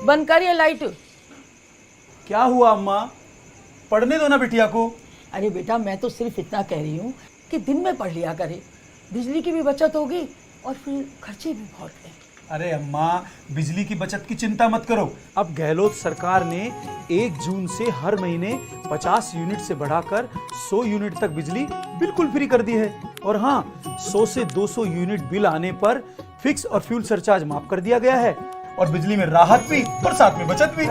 बंद कर ये लाइट। क्या हुआ अम्मा? पढ़ने दो ना बिटिया को। अरे बेटा, मैं तो सिर्फ इतना कह रही हूँ कि दिन में पढ़ लिया करे, बिजली की भी बचत होगी और फिर खर्चे भी बहुत हैं। अरे अम्मा, बिजली की बचत की चिंता मत करो। अब गहलोत सरकार ने 1 जून से हर महीने 50 यूनिट से बढ़ाकर 100 यूनिट तक बिजली बिल्कुल फ्री कर दी है। और हाँ, 100 से 200 यूनिट बिल आने पर फिक्स और फ्यूल सरचार्ज माफ कर दिया गया है। और बिजली में राहत भी और साथ में बचत भी।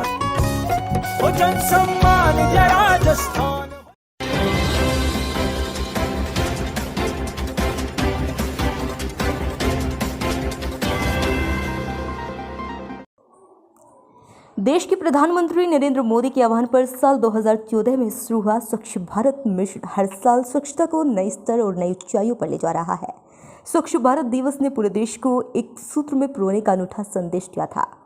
देश के प्रधानमंत्री नरेंद्र मोदी के आह्वान पर साल 2014 में शुरू हुआ स्वच्छ भारत मिशन हर साल स्वच्छता को नए स्तर और नई ऊंचाइयों पर ले जा रहा है। स्वच्छ भारत दिवस ने पूरे देश को एक सूत्र में पिरोने का अनूठा संदेश दिया था।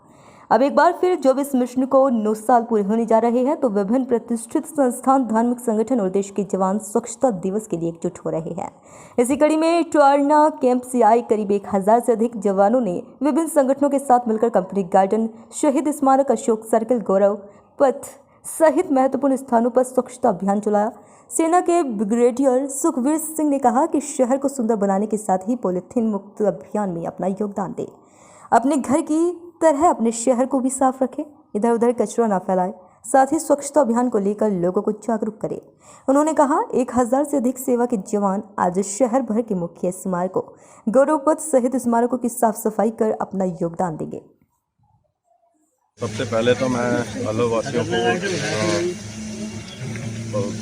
अब एक बार फिर जब इस मिशन को 9 साल पूरे होने जा रहे हैं तो विभिन्न प्रतिष्ठित संस्थान, धार्मिक संगठन और देश के जवान स्वच्छता दिवस के लिए एकजुट हो रहे हैं। इसी कड़ी में टोरना कैंप से आए करीब 1000 से अधिक जवानों ने विभिन्न संगठनों के साथ मिलकर कंपनी गार्डन, शहीद स्मारक, अशोक सर्किल, गौरव पथ सहित महत्वपूर्ण स्थानों पर स्वच्छता अभियान चलाया। सेना के ब्रिगेडियर सुखवीर सिंह ने कहा कि शहर को सुंदर बनाने के साथ ही पॉलीथीन मुक्त अभियान में अपना योगदान दें। अपने घर की तरह अपने शहर को भी साफ रखें, इधर उधर कचरा न फैलाएं, साथ ही स्वच्छता अभियान को लेकर लोगों को जागरूक करें। उन्होंने कहा 1000 से अधिक सेवा के जवान आज शहर भर के मुख्य स्मारकों, गौरव पथ सहित स्मारकों की साफ सफाई कर अपना योगदान देंगे। सबसे पहले तो मैं वासियों को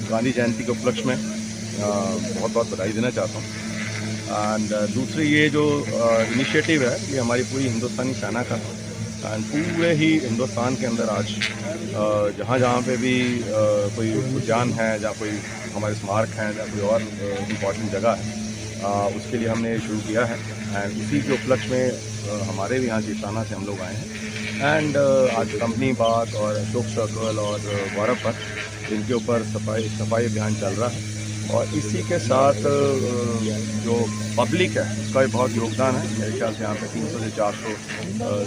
गांधी जयंती के उपलक्ष्य में बहुत बहुत बधाई देना चाहता हूँ। एंड दूसरी ये जो इनिशिएटिव है ये हमारी पूरी हिंदुस्तानी सेना का है। एंड पूरे ही हिंदुस्तान के अंदर आज जहाँ जहाँ पे भी कोई उद्यान है, जहाँ कोई हमारे स्मारक हैं, जहाँ कोई और इम्पॉर्टेंट जगह है, उसके लिए हमने शुरू किया है। एंड उसी के उपलक्ष्य में हमारे भी यहाँ जीताना से हम लोग आए हैं। एंड आज कंपनी बाग और अशोक सर्कल और गौरव पथ, इनके ऊपर सफाई अभियान चल रहा है। और इसी के साथ जो पब्लिक है उसका भी बहुत योगदान है। मेरे ख्याल से यहाँ पे 300 से 400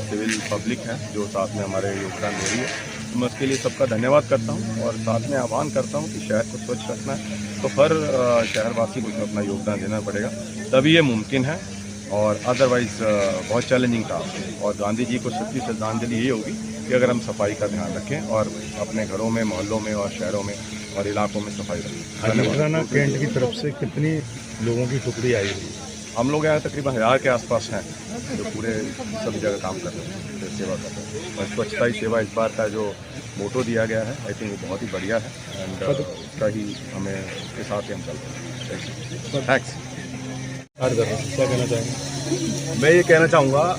सिविल पब्लिक है जो साथ में हमारे योगदान दे रही है। तो मैं उसके लिए सबका धन्यवाद करता हूँ और साथ में आह्वान करता हूँ कि शहर को स्वच्छ रखना है तो हर शहरवासी को अपना योगदान देना पड़ेगा, तभी ये मुमकिन है। और अदरवाइज़ बहुत चैलेंजिंग था। और गांधी जी को सच्ची श्रद्धांजलि यही होगी कि अगर हम सफाई का ध्यान रखें और अपने घरों में, मोहल्लों में और शहरों में और इलाकों में सफाई रखें। टोरना कैंट की तरफ से कितनी लोगों की टुकड़ी आई हुई? हम लोग यहाँ तकरीबन 1000 के आसपास हैं जो पूरे सभी जगह काम कर रहे हैं, सेवा कर रहे हैं। और स्वच्छता ही सेवा इस बार का जो मोटो दिया गया है, आई थिंक बहुत ही बढ़िया है। एंड उसका ही हमें उसके साथ ही हम चल रहे हैं। थैंक्स। क्या कहना चाहेंगे? मैं ये कहना चाहूँगा,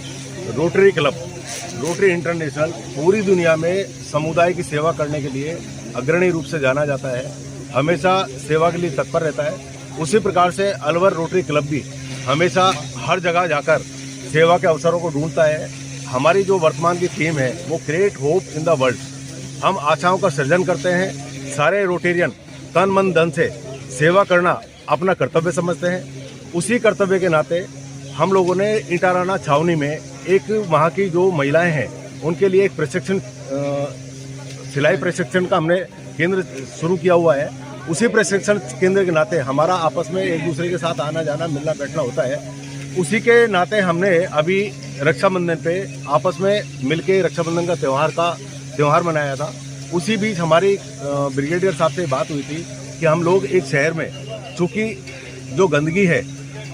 रोटरी क्लब, रोटरी इंटरनेशनल पूरी दुनिया में समुदाय की सेवा करने के लिए अग्रणी रूप से जाना जाता है, हमेशा सेवा के लिए तत्पर रहता है। उसी प्रकार से अलवर रोटरी क्लब भी हमेशा हर जगह जाकर सेवा के अवसरों को ढूंढता है। हमारी जो वर्तमान की थीम है वो create hope in the world. हम आशाओं का सृजन करते हैं। सारे रोटेरियन तन मन धन से सेवा करना अपना कर्तव्य समझते हैं। उसी कर्तव्य के नाते हम लोगों ने इटाराना छावनी में एक वहाँ की जो महिलाएं हैं उनके लिए एक प्रशिक्षण, सिलाई प्रशिक्षण का हमने केंद्र शुरू किया हुआ है। उसी प्रशिक्षण केंद्र के नाते हमारा आपस में एक दूसरे के साथ आना जाना, मिलना बैठना होता है। उसी के नाते हमने अभी रक्षाबंधन पे आपस में मिलके रक्षाबंधन का त्यौहार मनाया था। उसी बीच हमारी ब्रिगेडियर साहब से बात हुई थी कि हम लोग एक शहर में, चूँकि जो गंदगी है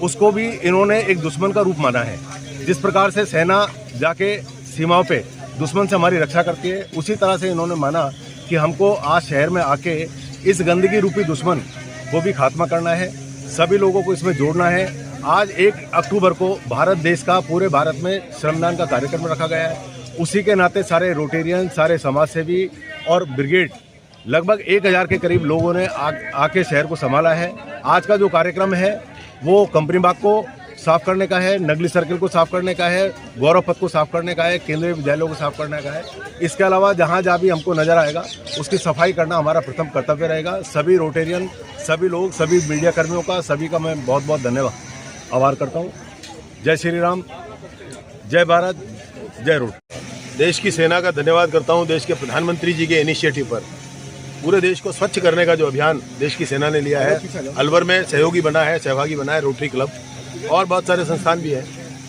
उसको भी इन्होंने एक दुश्मन का रूप माना है। जिस प्रकार से सेना जाके सीमाओं पे दुश्मन से हमारी रक्षा करती है, उसी तरह से इन्होंने माना कि हमको आज शहर में आके इस गंदगी रूपी दुश्मन को भी खात्मा करना है, सभी लोगों को इसमें जोड़ना है। आज 1 अक्टूबर को भारत देश का पूरे भारत में श्रमदान का कार्यक्रम रखा गया है। उसी के नाते सारे रोटेरियन, सारे समाज सेवी और ब्रिगेड लगभग 1000 के करीब लोगों ने आके शहर को संभाला है। आज का जो कार्यक्रम है वो कंपनी बाग को साफ करने का है, नगली सर्किल को साफ करने का है, गौरव पथ को साफ करने का है, केंद्रीय विद्यालयों को साफ करने का है। इसके अलावा जहाँ जहाँ भी हमको नजर आएगा उसकी सफाई करना हमारा प्रथम कर्तव्य रहेगा। सभी रोटेरियन, सभी लोग, सभी मीडिया कर्मियों का, सभी का मैं बहुत बहुत धन्यवाद आभार करता हूँ। जय श्री राम, जय भारत, जय रोट। देश की सेना का धन्यवाद करता हूं, देश के प्रधानमंत्री जी के इनिशिएटिव पर पूरे देश को स्वच्छ करने का जो अभियान देश की सेना ने लिया है। अलवर में सहयोगी बना है, सहभागी बना है रोटरी क्लब और बहुत सारे संस्थान भी हैं।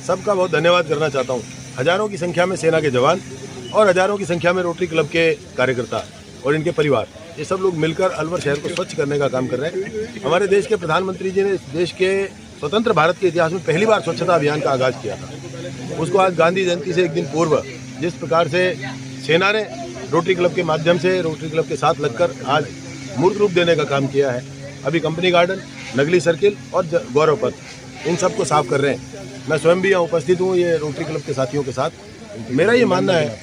सबका बहुत धन्यवाद करना चाहता हूँ। हजारों की संख्या में सेना के जवान और हजारों की संख्या में रोटरी क्लब के कार्यकर्ता और इनके परिवार, ये सब लोग मिलकर अलवर शहर को स्वच्छ करने का काम कर रहे हैं। हमारे देश के प्रधानमंत्री जी ने देश के स्वतंत्र भारत के इतिहास में पहली बार स्वच्छता अभियान का आगाज किया था। उसको आज गांधी जयंती से एक दिन पूर्व जिस प्रकार से सेना ने रोटरी क्लब के माध्यम से रोटरी क्लब के साथ लगकर आज मूर्त रूप देने का काम किया है। अभी कंपनी गार्डन, नगली सर्किल और गौरव पथ इन सबको साफ कर रहे हैं। मैं स्वयं भी यहाँ उपस्थित हूँ ये रोटरी क्लब के साथियों के साथ। मेरा ये मानना है,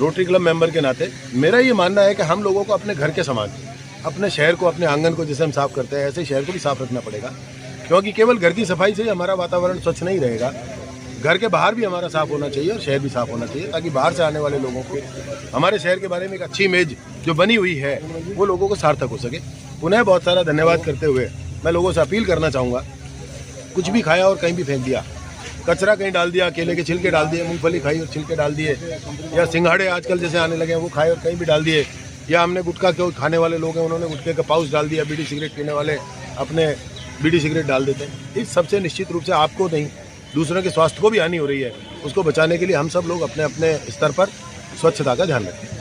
रोटरी क्लब मेंबर के नाते मेरा ये मानना है कि हम लोगों को अपने घर के समान, अपने शहर को, अपने आंगन को जैसे हम साफ करते हैं ऐसे शहर को भी साफ रखना पड़ेगा। क्योंकि केवल घर की सफाई से ही हमारा वातावरण स्वच्छ नहीं रहेगा, घर के बाहर भी हमारा साफ होना चाहिए और शहर भी साफ होना चाहिए, ताकि बाहर से आने वाले लोगों को हमारे शहर के बारे में एक अच्छी इमेज जो बनी हुई है वो लोगों को सार्थक हो सके। पुनः बहुत सारा धन्यवाद करते हुए मैं लोगों से अपील करना चाहूँगा, कुछ भी खाया और कहीं भी फेंक दिया, कचरा कहीं डाल दिया, केले के छिलके डाल दिए, मूंगफली खाई और छिलके डाल दिए, या सिंघाड़े आजकल जैसे आने लगे हैं वो खाए और कहीं भी डाल दिए, या हमने गुटखा के खाने वाले लोग हैं उन्होंने गुटखे का पाउच डाल दिया, बीड़ी सिगरेट पीने वाले अपने बीड़ी सिगरेट डाल देते हैं। इस सबसे निश्चित रूप से आपको नहीं दूसरों के स्वास्थ्य को भी हानि हो रही है। उसको बचाने के लिए हम सब लोग अपने अपने स्तर पर स्वच्छता का ध्यान रखें।